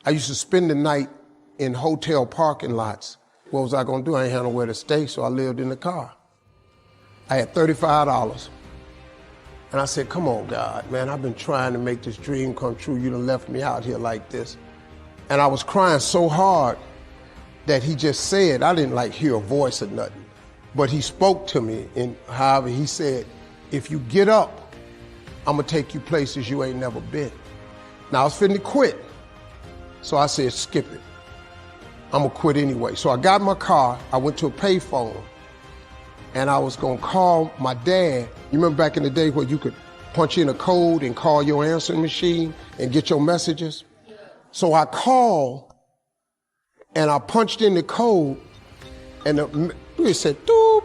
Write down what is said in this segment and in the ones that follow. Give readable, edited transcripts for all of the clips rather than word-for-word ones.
I used to spend the night in hotel parking lots. What was I gonna do? I ain't had nowhere to stay, so I lived in the car. I had $35. And I said, come on, God, man, I've been trying to make this dream come true. You done left me out here like this. And I was crying so hard that he just said, I didn't like hear a voice or nothing, but he spoke to me. And however, he said, if you get up, I'm gonna take you places you ain't never been. Now I was finna quit. So I said, skip it. I'm gonna quit anyway. So I got in my car, I went to a payphone, and I was gonna call my dad. You remember back in the day where you could punch in a code and call your answering machine and get your messages? So I called and I punched in the code and he said, doop.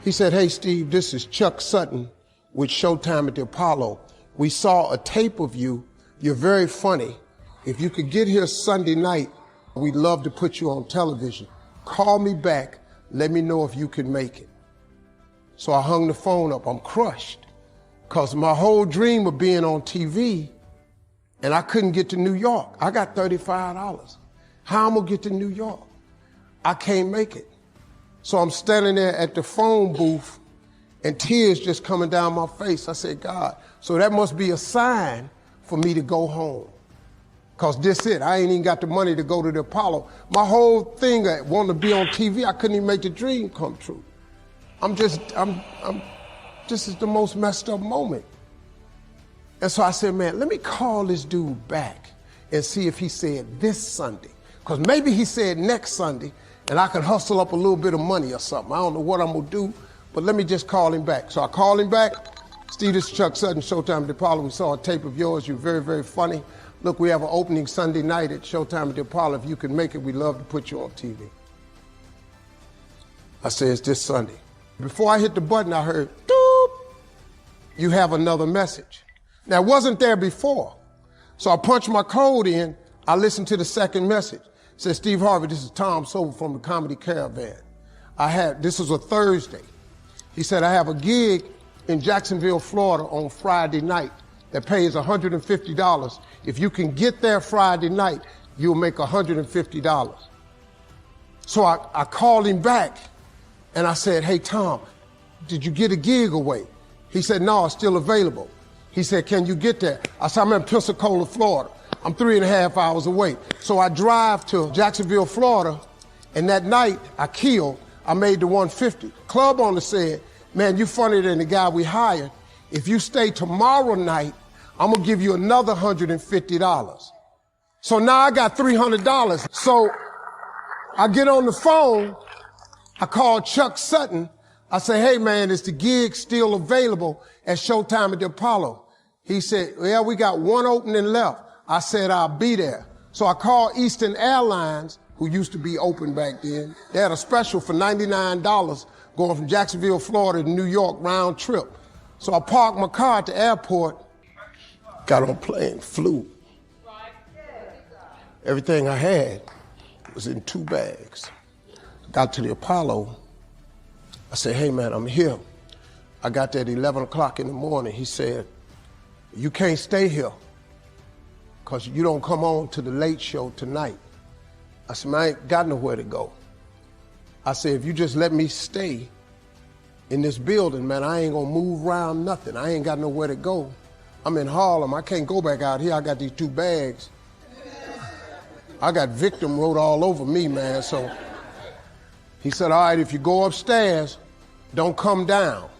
He said, hey Steve, this is Chuck Sutton with Showtime at the Apollo. We saw a tape of you. You're very funny. If you could get here Sunday night, we'd love to put you on television. Call me back. Let me know if you can make it. So I hung the phone up. I'm crushed because my whole dream of being on TV, and I couldn't get to New York. I got $35. How am I gonna get to New York? I can't make it. So I'm standing there at the phone booth and tears just coming down my face. I said, God, so that must be a sign for me to go home. Cause this it, I ain't even got the money to go to the Apollo. My whole thing, I wanted to be on TV, I couldn't even make the dream come true. This is the most messed up moment. And so I said, man, let me call this dude back and see if he said this Sunday. Cause maybe he said next Sunday and I can hustle up a little bit of money or something. I don't know what I'm gonna do, but let me just call him back. So I called him back. Steve, this is Chuck Sutton, Showtime at the Apollo. We saw a tape of yours. You're very, very funny. Look, we have an opening Sunday night at Showtime at the Apollo. If you can make it, we'd love to put you on TV. I said, it's this Sunday. Before I hit the button, I heard, doop, you have another message. Now, it wasn't there before. So I punched my code in. I listened to the second message. It said, Steve Harvey, this is Tom Sobel from the Comedy Caravan. This was a Thursday. He said, I have a gig in Jacksonville, Florida on Friday night that pays $150. If you can get there Friday night, you'll make $150. So I called him back and I said, hey, Tom, did you get a gig away? He said, no, it's still available. He said, can you get there? I said, I'm in Pensacola, Florida. I'm 3.5 hours away. So I drive to Jacksonville, Florida, and that night I made the 150. Club owner said, man, you funnier than the guy we hired. If you stay tomorrow night, I'm gonna give you another $150. So now I got $300. So I get on the phone, I call Chuck Sutton. I say, hey man, is the gig still available at Showtime at the Apollo? He said, yeah, we got one opening left. I said, I'll be there. So I called Eastern Airlines, who used to be open back then. They had a special for $99 going from Jacksonville, Florida to New York round trip. So I parked my car at the airport, got on a plane, flew. Everything I had was in 2 bags. Got to the Apollo. I said, hey man, I'm here. I got there at 11 o'clock in the morning. He said, you can't stay here because you don't come on to the late show tonight. I said, man, I ain't got nowhere to go. I said, if you just let me stay in this building, man, I ain't gonna move around nothing. I ain't got nowhere to go. I'm in Harlem. I can't go back out here. I got these 2 bags. I got victim wrote all over me, man. So he said, all right, if you go upstairs, don't come down.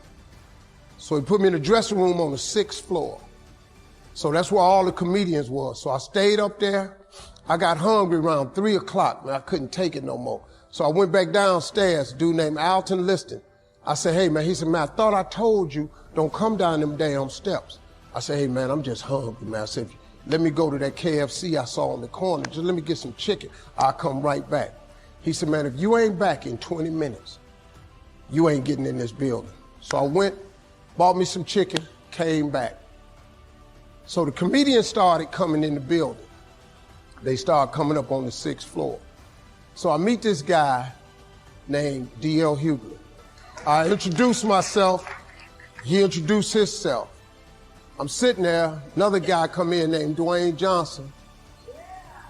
So he put me in the dressing room on the 6th floor. So that's where all the comedians was. So I stayed up there. I got hungry around 3 o'clock, man. I couldn't take it no more. So I went back downstairs, a dude named Alton Liston. I said, hey man, he said, man, I thought I told you, don't come down them damn steps. I said, hey man, I'm just hungry, man. I said, let me go to that KFC I saw on the corner. Just let me get some chicken. I'll come right back. He said, man, if you ain't back in 20 minutes, you ain't getting in this building. So I went, bought me some chicken, came back. So the comedians started coming in the building. They started coming up on the 6th floor. So I meet this guy named D.L. Hughley. I introduced myself. He introduced himself. I'm sitting there, another guy come in named Dwayne Johnson.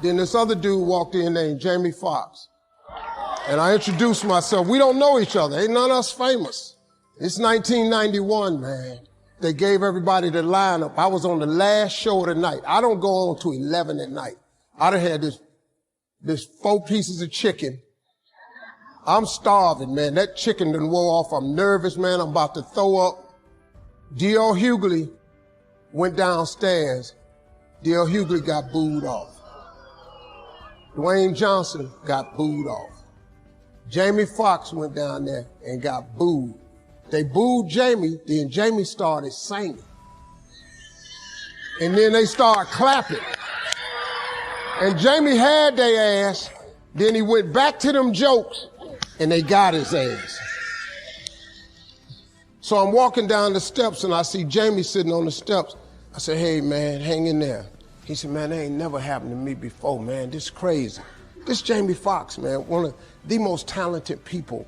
Then this other dude walked in named Jamie Foxx. And I introduced myself. We don't know each other. Ain't none of us famous. It's 1991, man. They gave everybody the lineup. I was on the last show of the night. I don't go on to 11 at night. I done had this 4 pieces of chicken. I'm starving, man. That chicken done wore off. I'm nervous, man. I'm about to throw up. D.L. Hughley went downstairs. D.L. Hughley got booed off. Dwayne Johnson got booed off. Jamie Foxx went down there and got booed. They booed Jamie, then Jamie started singing. And then they started clapping. And Jamie had their ass, then he went back to them jokes, and they got his ass. So I'm walking down the steps and I see Jamie sitting on the steps. I said, hey man, hang in there. He said, man, that ain't never happened to me before, man. This is crazy. This Jamie Foxx, man, one of the most talented people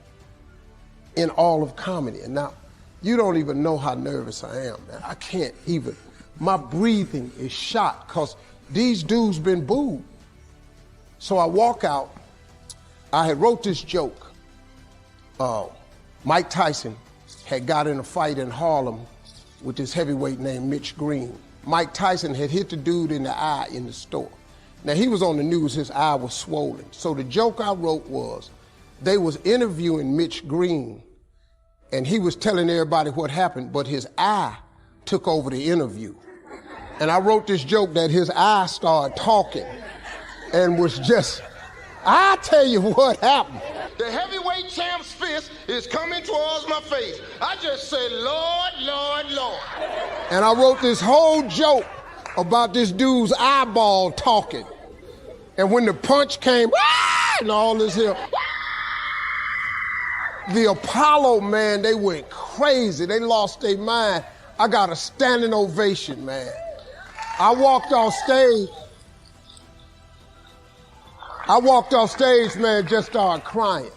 in all of comedy. And now, you don't even know how nervous I am, man. I can't even. My breathing is shot because these dudes been booed. So I walk out. I had wrote this joke. Mike Tyson had got in a fight in Harlem with this heavyweight named Mitch Green. Mike Tyson had hit the dude in the eye in the store. Now, he was on the news, his eye was swollen. So the joke I wrote was, they was interviewing Mitch Green, and he was telling everybody what happened, but his eye took over the interview. And I wrote this joke that his eye started talking and was just, I tell you what happened. The heavyweight champ's fist is coming towards my face. I just said, Lord, Lord, Lord. And I wrote this whole joke about this dude's eyeball talking. And when the punch came, and all this here, the Apollo, man, they went crazy. They lost their mind. I got a standing ovation, man. I walked off stage, man, just started crying.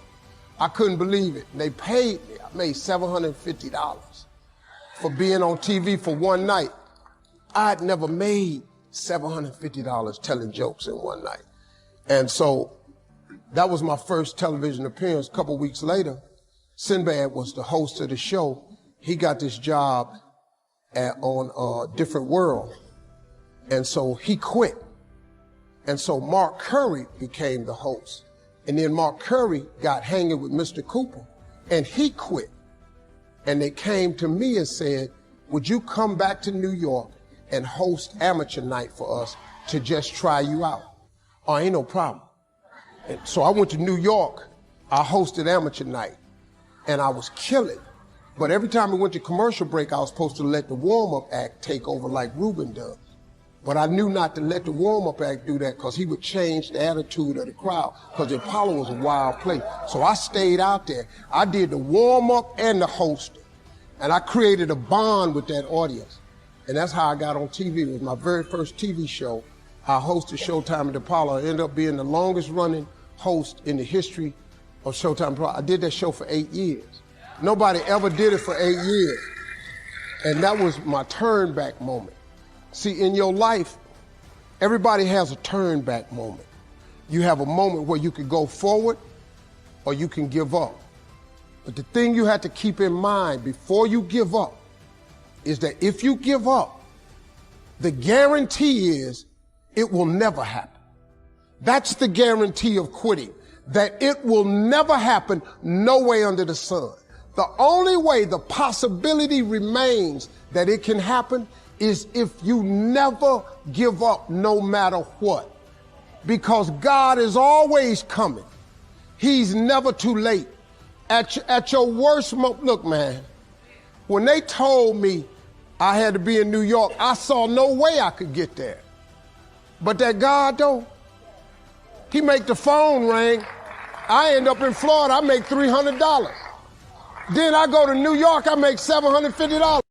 I couldn't believe it. They paid me. I made $750 for being on TV for one night. I'd never made $750 telling jokes in one night. And so that was my first television appearance. A couple weeks later, Sinbad was the host of the show. He got this job on Different World. And so he quit. And so Mark Curry became the host. And then Mark Curry got hanging with Mr. Cooper, and he quit. And they came to me and said, would you come back to New York and host amateur night for us to just try you out? Oh, ain't no problem. And so I went to New York. I hosted amateur night, and I was killing. But every time we went to commercial break, I was supposed to let the warm-up act take over like Ruben does. But I knew not to let the warm-up act do that because he would change the attitude of the crowd because the Apollo was a wild place. So I stayed out there. I did the warm-up and the host. And I created a bond with that audience. And that's how I got on TV. It was my very first TV show. I hosted Showtime at the Apollo. I ended up being the longest running host in the history of Showtime Apollo. I did that show for 8 years. Nobody ever did it for 8 years. And that was my turn back moment. See, in your life, everybody has a turn back moment. You have a moment where you can go forward or you can give up. But the thing you have to keep in mind before you give up is that if you give up, the guarantee is it will never happen. That's the guarantee of quitting, that it will never happen no way under the sun. The only way the possibility remains that it can happen is if you never give up no matter what. Because God is always coming. He's never too late. At your worst moment, look, man, when they told me I had to be in New York, I saw no way I could get there. But that God, though, he make the phone ring. I end up in Florida, I make $300. Then I go to New York, I make $750.